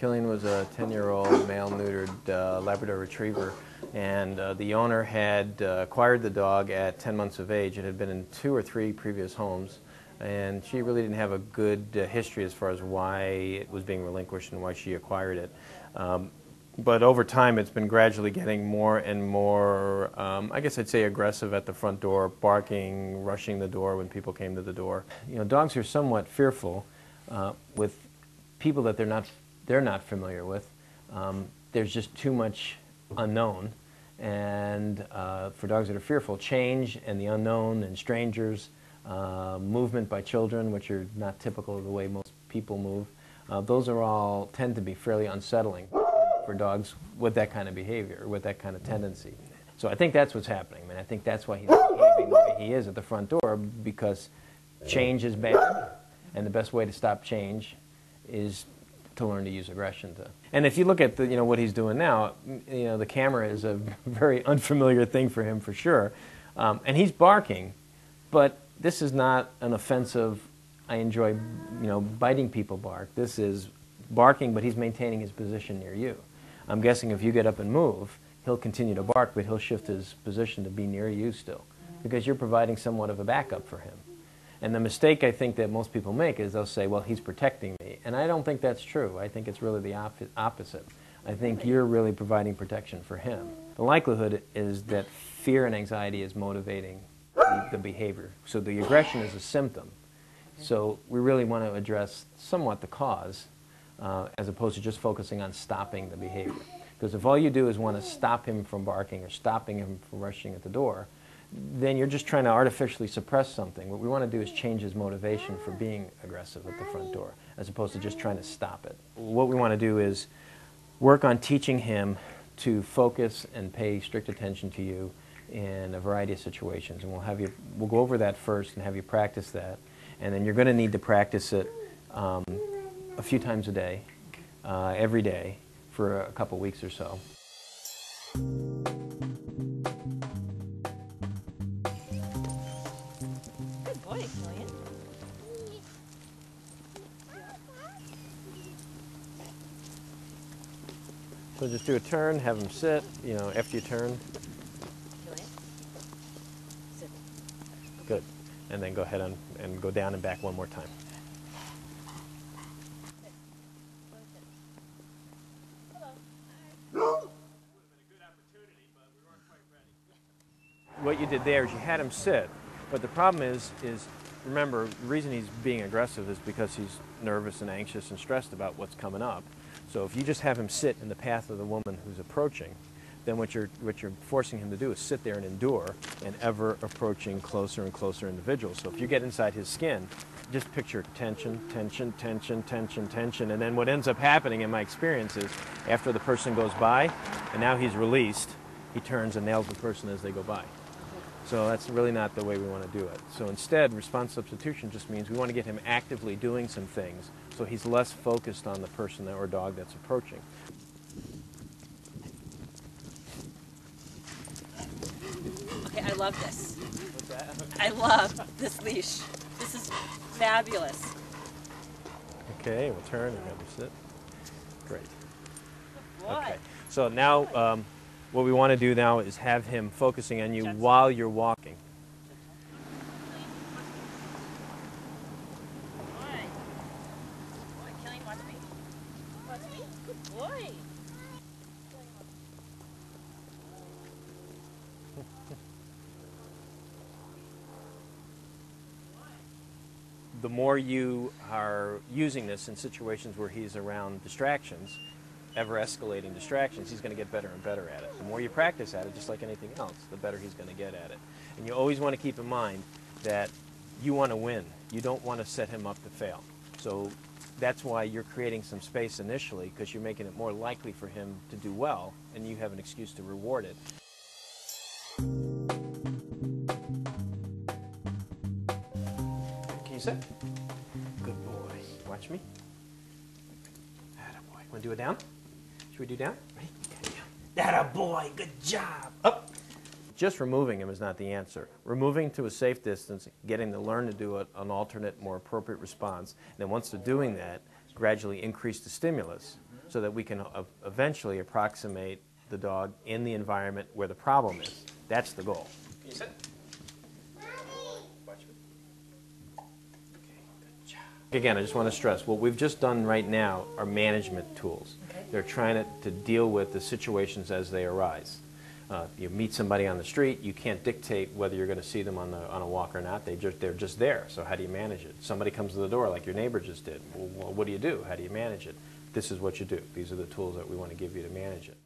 Killian was a 10-year-old male-neutered Labrador Retriever, and the owner had acquired the dog at 10 months of age. It had been in 2 or 3 previous homes, and she really didn't have a good history as far as why it was being relinquished and why she acquired it. But over time, it's been gradually getting more and more, I guess I'd say, aggressive at the front door, barking, rushing the door when people came to the door. You know, dogs are somewhat fearful with people that they're not familiar with. There's just too much unknown, and for dogs that are fearful, change and the unknown and strangers, movement by children, which are not typical of the way most people move, those are all tend to be fairly unsettling for dogs with that kind of behavior, with that kind of tendency. So I think that's what's happening. I mean, I think that's why he's behaving the way he is at the front door, because change is bad, and the best way to stop change is to learn to use aggression. And if you look at what he's doing now, the camera is a very unfamiliar thing for him for sure, and he's barking, but this is not an offensive, I enjoy biting people bark. This is barking, but he's maintaining his position near you. I'm guessing if you get up and move, he'll continue to bark, but he'll shift his position to be near you still, because you're providing somewhat of a backup for him. And the mistake I think that most people make is they'll say, well, he's protecting me. And I don't think that's true. I think it's really the opposite. I think you're really providing protection for him. The likelihood is that fear and anxiety is motivating the behavior. So the aggression is a symptom. So we really want to address somewhat the cause, as opposed to just focusing on stopping the behavior. Because if all you do is want to stop him from barking or stopping him from rushing at the door, then you're just trying to artificially suppress something. What we want to do is change his motivation for being aggressive at the front door, as opposed to just trying to stop it. What we want to do is work on teaching him to focus and pay strict attention to you in a variety of situations. And we'll go over that first and have you practice that. And then you're going to need to practice it a few times a day, every day, for a couple weeks or so. Good boy, Killian. So just do a turn, have him sit, after you turn. Killian, sit. Good. And then go ahead and go down and back one more time. What you did there is you had him sit, but the problem is remember, the reason he's being aggressive is because he's nervous and anxious and stressed about what's coming up. So if you just have him sit in the path of the woman who's approaching, then what you're forcing him to do is sit there and endure an ever approaching closer and closer individual. So if you get inside his skin, just picture tension, tension, tension, tension, tension, and then what ends up happening in my experience is after the person goes by and now he's released, he turns and nails the person as they go by. So that's really not the way we want to do it. So instead, response substitution just means we want to get him actively doing some things so he's less focused on the person or dog that's approaching. Okay, I love this. What's that? I love this leash. This is fabulous. Okay, we'll turn and have him sit. Great. Good boy. Okay, so now what we want to do now is have him focusing on you while you're walking. Good boy. Good boy, Killian, watch me. Watch me. Good boy. The more you are using this in situations where he's around distractions, ever-escalating distractions, he's going to get better and better at it. The more you practice at it, just like anything else, the better he's going to get at it. And you always want to keep in mind that you want to win. You don't want to set him up to fail. So that's why you're creating some space initially, because you're making it more likely for him to do well, and you have an excuse to reward it. Can you sit? Good boy. Watch me. Attaboy. Want to do it down? Should we do down? Ready? Attaboy. Good job. Up. Just removing him is not the answer. Removing to a safe distance, getting to learn to do an alternate, more appropriate response, and then once they're doing that, gradually increase the stimulus so that we can eventually approximate the dog in the environment where the problem is. That's the goal. Can you sit? Watch me. Okay, good job. Again, I just want to stress, what we've just done right now are management tools. Okay. They're trying to deal with the situations as they arise. You meet somebody on the street, you can't dictate whether you're going to see them on a walk or not. They're just there, so how do you manage it? Somebody comes to the door like your neighbor just did. Well, what do you do? How do you manage it? This is what you do. These are the tools that we want to give you to manage it.